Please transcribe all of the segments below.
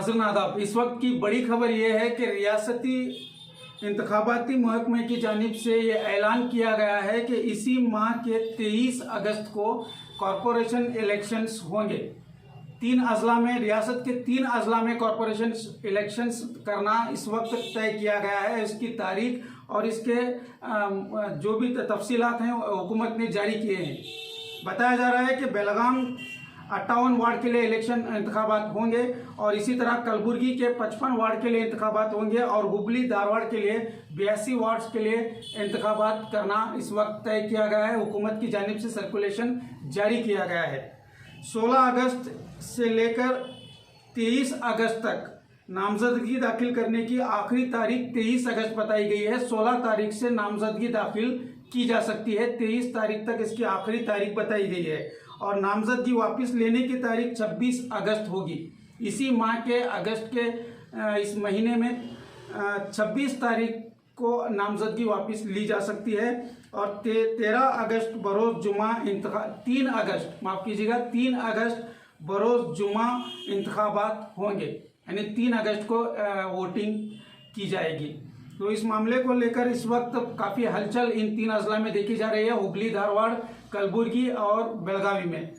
नाज़रीन आदाब, इस वक्त की बड़ी खबर यह है कि रियासती इंतखाबाती महकमे की जानिब से ये ऐलान किया गया है कि इसी माह के 23 अगस्त को कॉरपोरेशन इलेक्शंस होंगे। 3 अजला में, रियासत के 3 अजला में कॉरपोरेशन इलेक्शंस करना इस वक्त तय किया गया है। इसकी तारीख और इसके जो भी तफसीलात हैं हुकूमत ने जारी किए हैं। बताया जा रहा है कि बेलगाम 58 वार्ड के लिए इलेक्शन इंतखाबात होंगे और इसी तरह कलबुर्गी के 55 वार्ड के लिए इंतखाबात होंगे और हुबली धारवाड़ के लिए 82 वार्ड्स के लिए इंतखाबात करना इस वक्त तय किया गया है। हुकूमत की जानिब से सर्कुलेशन जारी किया गया है। 16 अगस्त से लेकर 23 अगस्त तक नामजदगी दाखिल करने की आखिरी तारीख 23 अगस्त बताई गई है। 16 तारीख से नामजदगी दाखिल की जा सकती है। 23 तारीख तक इसकी आखिरी तारीख बताई गई है और नामजदगी वापस लेने की तारीख 26 अगस्त होगी। इसी माह के अगस्त के इस महीने में 26 तारीख को नामजदगी वापस ली जा सकती है और 13 अगस्त बरोज़ जुमा 3 अगस्त माफ़ कीजिएगा 3 अगस्त बरोज़ जुमा इंतखाबात होंगे, यानी 3 अगस्त को वोटिंग की जाएगी। तो इस मामले को लेकर इस वक्त काफ़ी हलचल इन 3 अजला में देखी जा रही है, हुबली धारवाड़, कलबुर्गी और बेलगावी में।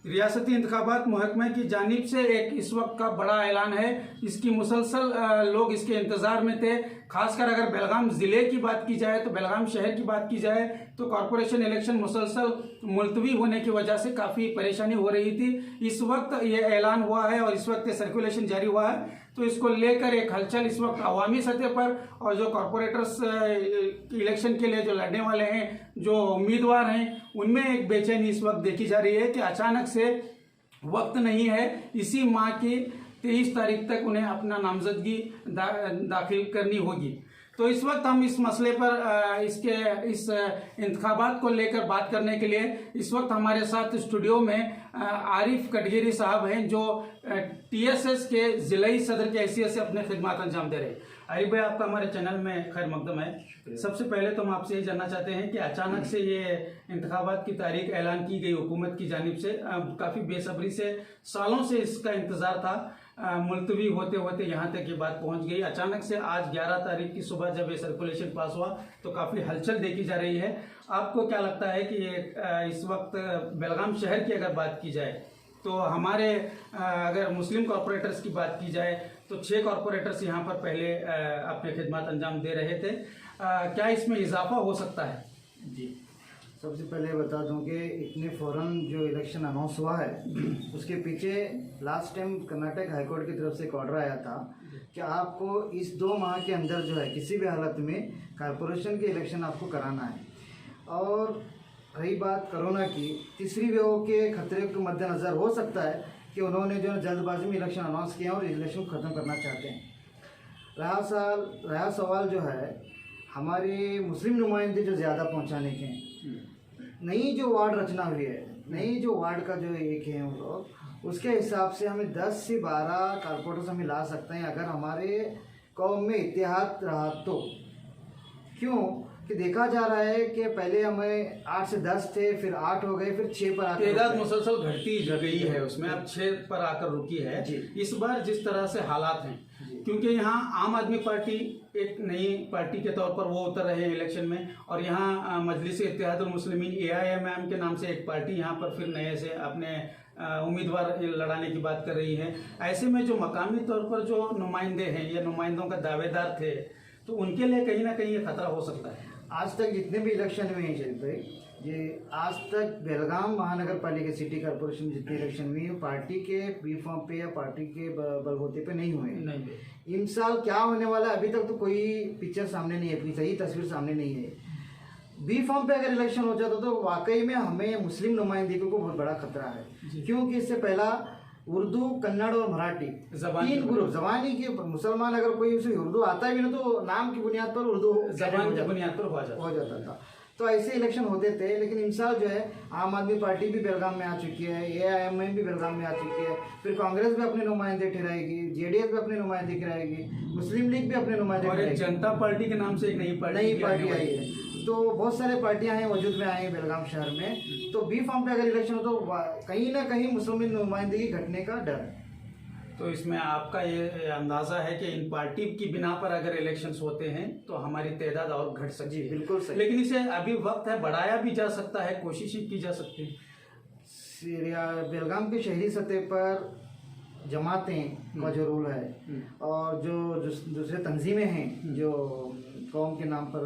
रियासती इंतखाबात महकमे की जानिब से एक इस वक्त का बड़ा ऐलान है। इसकी मुसलसल लोग इसके इंतज़ार में थे। खासकर अगर बेलगाम ज़िले की बात की जाए, तो बेलगाम शहर की बात की जाए तो कॉरपोरेशन इलेक्शन मुसलसल मुलतवी होने की वजह से काफ़ी परेशानी हो रही थी। इस वक्त ये ऐलान हुआ है और इस वक्त सर्कुलेशन जारी हुआ है, तो इसको लेकर एक हलचल इस वक्त अवामी सतह पर और जो कॉरपोरेटर्स इलेक्शन के लिए जो लड़ने वाले हैं, जो उम्मीदवार हैं, उनमें एक बेचैनी इस वक्त देखी जा रही है कि अचानक से वक्त नहीं है, इसी माह की 23 तारीख तक उन्हें अपना नामजदगी दाखिल करनी होगी। तो इस वक्त हम इस मसले पर इस इंतखाबात को लेकर बात करने के लिए इस वक्त हमारे साथ स्टूडियो में आरिफ कटगिरी साहब हैं, जो TSS के ज़िलाई सदर की हैसियत से अपने खिदमत अंजाम दे रहे हैं। आरिफ भाई, आपका हमारे चैनल में खैर मकदम है। सबसे पहले तो हम आपसे ये जानना चाहते हैं कि अचानक से ये इंतखाबात की तारीख ऐलान की गई हुकूमत की जानिब से, काफ़ी बेसब्री से सालों से इसका इंतज़ार था, मुलतवी होते होते यहाँ तक ये बात पहुँच गई। अचानक से आज 11 तारीख की सुबह जब ये सर्कुलेशन पास हुआ तो काफ़ी हलचल देखी जा रही है। आपको क्या लगता है कि ये इस वक्त बेलगाम शहर की अगर बात की जाए तो हमारे अगर मुस्लिम कॉरपोरेटर्स की बात की जाए तो 6 कॉरपोरेटर्स यहाँ पर पहले अपने खिदमत अंजाम दे रहे थे, क्या इसमें इजाफा हो सकता है? जी, सबसे पहले बता दूं कि इतने फ़ौरन जो इलेक्शन अनाउंस हुआ है उसके पीछे लास्ट टाइम कर्नाटक हाईकोर्ट की तरफ से एक ऑर्डर आया था कि आपको इस 2 माह के अंदर जो है किसी भी हालत में कॉरपोरेशन के इलेक्शन आपको कराना है। और रही बात कोरोना की, तीसरी वेव के खतरे के मद्देनज़र हो सकता है कि उन्होंने जो जल्दबाजी में इलेक्शन अनाउंस किया और इलेक्शन ख़त्म करना चाहते हैं। रहा सवाल जो है हमारे मुस्लिम नुमाइंदे जो ज़्यादा पहुंचाने के हैं, नई जो वार्ड रचना हुई है, नई जो वार्ड का जो एक है उन लोग, उसके हिसाब से हमें 10 से 12 कारपोरेटर्स हमें ला सकते हैं अगर हमारे कौम में इत्तेहाद रहा तो। क्यों कि देखा जा रहा है कि पहले हमें 8 से 10 थे, फिर 8 हो गए, फिर 6 पर आकर तादाद मुसलसल घटती गई है, उसमें अब 6 पर आकर रुकी है। इस बार जिस तरह से हालात हैं, क्योंकि यहाँ आम आदमी पार्टी एक नई पार्टी के तौर पर वो उतर रहे हैं इलेक्शन में और यहाँ मजलिस इत्तेहादुल मुस्लिमीन AIMM के नाम से एक पार्टी यहाँ पर फिर नए से अपने उम्मीदवार लड़ाने की बात कर रही है। ऐसे में जो मकामी तौर पर जो नुमाइंदे हैं या नुमाइंदों का दावेदार थे, तो उनके लिए कहीं ना कहीं ये खतरा हो सकता है। आज तक जितने भी इलेक्शन हुए हैं शरीफ भाई, ये आज तक बेलगाम महानगर पालिका सिटी कॉर्पोरेशन जितने इलेक्शन हुए हैं पार्टी के बी फॉर्म पे या पार्टी के बलबूते पे नहीं हुए हैं। इन साल क्या होने वाला है अभी तक तो कोई पिक्चर सामने नहीं है, कोई सही तस्वीर सामने नहीं है। बी फॉर्म पे अगर इलेक्शन हो जाता तो वाकई में हमें मुस्लिम नुमाइंदगी को बहुत बड़ा खतरा है, क्योंकि इससे पहला उर्दू, कन्नड़ और मराठी 3 ग्रुप जबानी के मुसलमान अगर कोई उसे उर्दू आता ही भी ना तो नाम की बुनियाद पर उर्दू जबान की बुनियाद पर हो जाता था। तो ऐसे इलेक्शन होते थे, लेकिन इन साल जो है आम आदमी पार्टी भी बेलगाम में आ चुकी है, AIMM भी बेलगाम में आ चुकी है, फिर कांग्रेस भी अपने नुमाइंदे ठहराएगी, JDS भी अपने नुमाइंदे ठहराएगी, मुस्लिम लीग भी अपने नुमाइंदे ठहराएगी, जनता पार्टी के नाम से एक नई पार्टी आई है। तो बहुत सारे पार्टियां हैं वजूद में आई हैं बेलगाम शहर में। तो बी फॉर्म पे अगर इलेक्शन हो तो कहीं ना कहीं मुस्लिम नुमाइंदगी घटने का डर है। तो इसमें आपका ये अंदाज़ा है कि इन पार्टी की बिना पर अगर इलेक्शंस होते हैं तो हमारी तादाद और घट सकती है। बिल्कुल सही। लेकिन इसे अभी वक्त है, बढ़ाया भी जा सकता है, कोशिशें की जा सकती है। बेलगाम के शहरी सतह पर जमातें का जो रोल है और जो दूसरे तंजीमें हैं जो कौम के नाम पर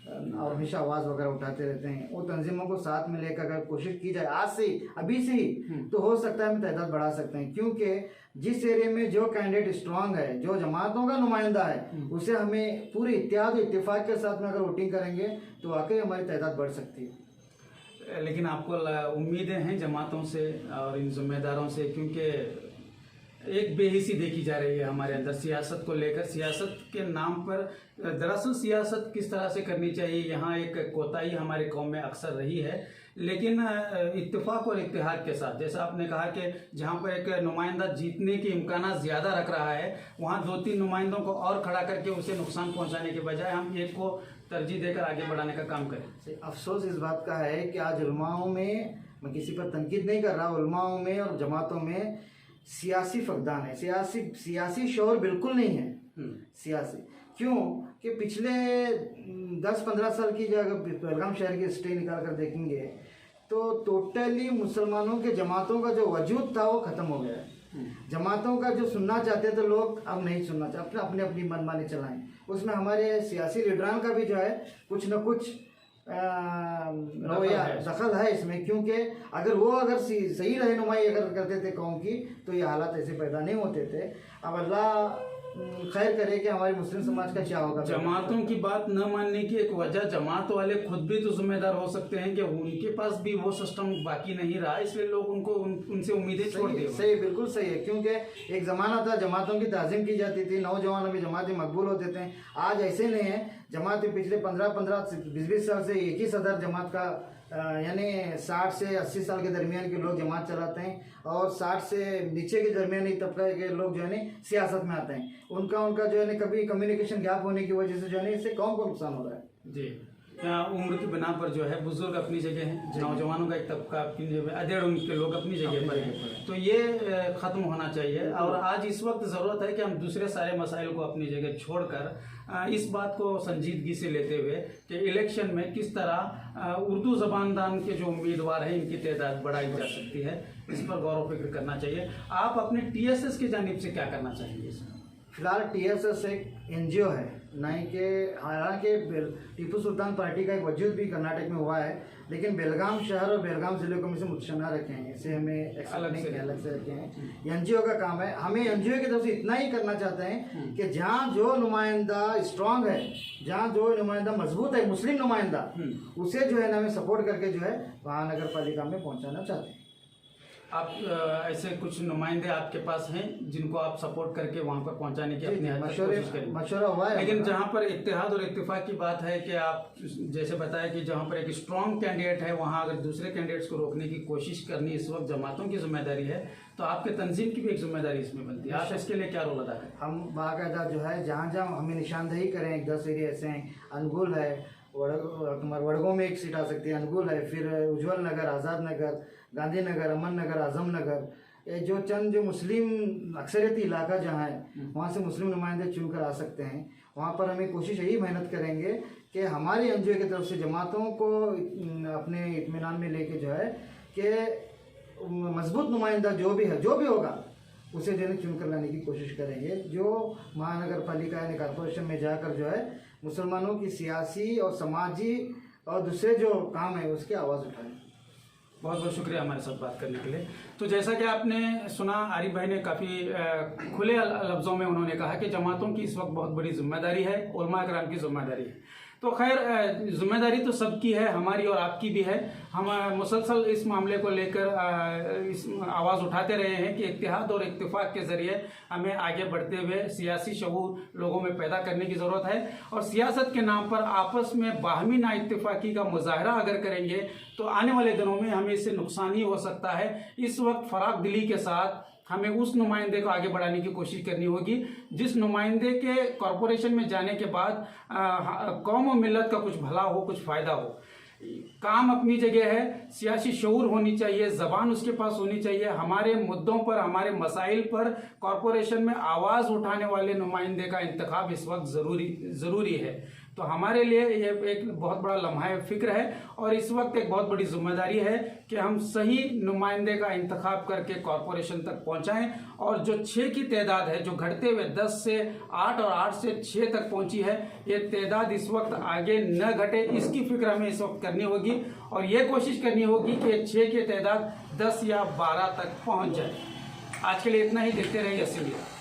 और हमेशा आवाज़ वगैरह उठाते रहते हैं, वो तंजीमों को साथ में लेकर अगर कोशिश की जाए आज से ही, अभी से ही, तो हो सकता है हम तादाद बढ़ा सकते हैं। क्योंकि जिस एरिया में जो कैंडिडेट स्ट्रांग है, जो जमातों का नुमाइंदा है, उसे हमें पूरे इत्तेहाद इत्तेफाक के साथ में अगर वोटिंग करेंगे तो वाकई हमारी तादाद बढ़ सकती है। लेकिन आपको उम्मीदें हैं जमातों से और इन जिम्मेदारों से, क्योंकि एक बेहिसी देखी जा रही है हमारे अंदर सियासत को लेकर। सियासत के नाम पर दरअसल सियासत किस तरह से करनी चाहिए, यहाँ एक कोताही हमारी कौम में अक्सर रही है। लेकिन इत्तेफाक और इत्तेहाद के साथ, जैसा आपने कहा कि जहाँ पर एक नुमाइंदा जीतने के इम्कान ज़्यादा रख रहा है, वहाँ 2-3 नुमाइंदों को और खड़ा करके उसे नुकसान पहुँचाने के बजाय हम एक को तरजीह देकर आगे बढ़ाने का काम करें। अफसोस इस बात का है कि आज उलमाओं में, मैं किसी पर तनकीद नहीं कर रहा, उलमाओं में और जमातों में सियासी फकदान है, सियासी शौर बिल्कुल नहीं है। सियासी क्यों कि पिछले 10-15 साल की जगह बेलगाम शहर की हिस्ट्री निकाल कर देखेंगे तो टोटली मुसलमानों के जमातों का जो वजूद था वो ख़त्म हो गया है। जमातों का जो सुनना चाहते थे लोग अब नहीं सुनना चाहते, अपनी मनमानी चलाएं। उसमें हमारे सियासी लीडरान का भी जो है कुछ न कुछ रवैया दखल है इसमें, क्योंकि अगर सही रहनुमाई अगर करते थे कौम की तो ये हालात ऐसे पैदा नहीं होते थे। अब अल्लाह खैर करे कि हमारे मुस्लिम समाज का क्या होगा। जमातों की बात न मानने की एक वजह, जमात वाले खुद भी तो जिम्मेदार हो सकते हैं कि उनके पास भी वो सिस्टम बाकी नहीं रहा, इसलिए लोग उनसे उम्मीदें छोड़ दिए। सही, बिल्कुल सही है। क्योंकि एक ज़माना था जमातों की ताज़ीम की जाती थी, नौजवानों में जमातें मकबूल होते थे। आज ऐसे नहीं है। जमातें पिछले 15-20 साल से एक ही सदर जमात का यानी 60 से 80 साल के दरमियान के लोग जमात चलाते हैं और 60 से नीचे के दरमियानी तबके के लोग जो है ना सियासत में आते हैं। उनका जो है ना कभी कम्युनिकेशन गैप होने की वजह से जो है ना इससे कौम को नुकसान हो रहा है। जी, उम्र की बिना पर जो है बुजुर्ग अपनी जगह है, नौजवानों का एक तबका अपनी जगह, अधेड़ उम्र के लोग अपनी जगह पर हैं। तो ये ख़त्म होना चाहिए और आज इस वक्त ज़रूरत है कि हम दूसरे सारे मसाइल को अपनी जगह छोड़कर इस बात को संजीदगी से लेते हुए कि इलेक्शन में किस तरह उर्दू ज़बानदान के जो उम्मीदवार हैं इनकी तादाद बढ़ाई जा सकती है, इस पर गौर व फिक्र करना चाहिए। आप अपने TSS की जानिब से क्या करना चाहेंगे इसमें? फिलहाल TSS एक NGO है, नहीं कि हालांकि टीपू सुल्तान पार्टी का एक वजूद भी कर्नाटक में हुआ है, लेकिन बेलगाम शहर और बेलगाम ज़िले को हम इसे मुतशन्ना रखे हैं, इसे हमें अलग से रखे हैं। NGO का काम है। हमें NGO की तरफ से इतना ही करना चाहते हैं कि जहाँ जो नुमाइंदा स्ट्रांग है, जहाँ जो नुमाइंदा मजबूत है, मुस्लिम नुमाइंदा, उसे जो है ना हमें सपोर्ट करके जो है वहाँ नगर पालिका में पहुँचाना चाहते हैं। आप ऐसे कुछ नुमाइंदे आपके पास हैं जिनको आप सपोर्ट करके वहां पर पहुंचाने की अपनी कोशिश करें? मशवरा हुआ है। लेकिन जहां पर इत्तेहाद और इत्तेफाक की बात है कि आप जैसे बताया कि जहां पर एक स्ट्रांग कैंडिडेट है वहां अगर दूसरे कैंडिडेट्स को रोकने की कोशिश करनी इस वक्त जमातों की जिम्मेदारी है, तो आपके तंजीम की भी एक जिम्मेदारी इसमें बनती है। आप इसके लिए क्या रोल अदा करें? हम बाकायदा जो है जहाँ जहाँ हमें निशानदेही करें, 10 एरिया ऐसे हैं, अनुगुल है, वड़गों में एक सीट आ सकती है, अनुगुल है, फिर उज्जवल नगर, आज़ाद नगर, गांधीनगर, अमन नगर, आजम नगर, ये जो चंद जो मुस्लिम अक्सरियती इलाका जहाँ है वहाँ से मुस्लिम नुमाइंदे चुन कर आ सकते हैं। वहाँ पर हमें कोशिश यही मेहनत करेंगे कि हमारी NGO की तरफ से जमातों को अपने इत्मीनान में लेके जो है कि मजबूत नुमाइंदा जो भी होगा उसे जो है चुन कर लाने की कोशिश करेंगे, जो महानगर पालिका यानी कॉरपोरेशन में जाकर जो है मुसलमानों की सियासी और समाजी और दूसरे जो काम है उसकी आवाज़ उठाएं। बहुत बहुत शुक्रिया हमारे साथ बात करने के लिए। तो जैसा कि आपने सुना, आरिफ भाई ने काफ़ी खुले लफ्ज़ों में उन्होंने कहा कि जमातों की इस वक्त बहुत बड़ी जिम्मेदारी है, उलमा कराम की जिम्मेदारी है। तो खैर जिम्मेदारी तो सबकी है, हमारी और आपकी भी है। हम मुसलसल इस मामले को लेकर इस आवाज़ उठाते रहे हैं कि इत्तेहाद और इत्तेफाक के ज़रिए हमें आगे बढ़ते हुए सियासी शऊर लोगों में पैदा करने की ज़रूरत है और सियासत के नाम पर आपस में बाहमी नाइत्तेफाकी का मुजाहरा अगर करेंगे तो आने वाले दिनों में हमें इससे नुकसान ही हो सकता है। इस वक्त फराग दिली के साथ हमें उस नुमाइंदे को आगे बढ़ाने की कोशिश करनी होगी जिस नुमाइंदे के कॉरपोरेशन में जाने के बाद कौम और मिल्लत का कुछ भला हो, कुछ फ़ायदा हो। काम अपनी जगह है, सियासी शऊर होनी चाहिए, जबान उसके पास होनी चाहिए। हमारे मुद्दों पर, हमारे मसाइल पर कॉरपोरेशन में आवाज उठाने वाले नुमाइंदे का इंतखाब इस वक्त जरूरी है। तो हमारे लिए ये एक बहुत बड़ा लम्हा फिक्र है और इस वक्त एक बहुत बड़ी जिम्मेदारी है कि हम सही नुमाइंदे का इंतखाब करके कॉरपोरेशन तक पहुंचाएं और जो 6 की तादाद है, जो घटते हुए 10 से 8 और 8 से 6 तक पहुंची है, ये तादाद इस वक्त आगे न घटे, इसकी फिक्र हमें इस वक्त करनी होगी और ये कोशिश करनी होगी कि 6 की तादाद 10 या 12 तक पहुंच जाए। आज के लिए इतना ही, देखते रहिए अस्सी।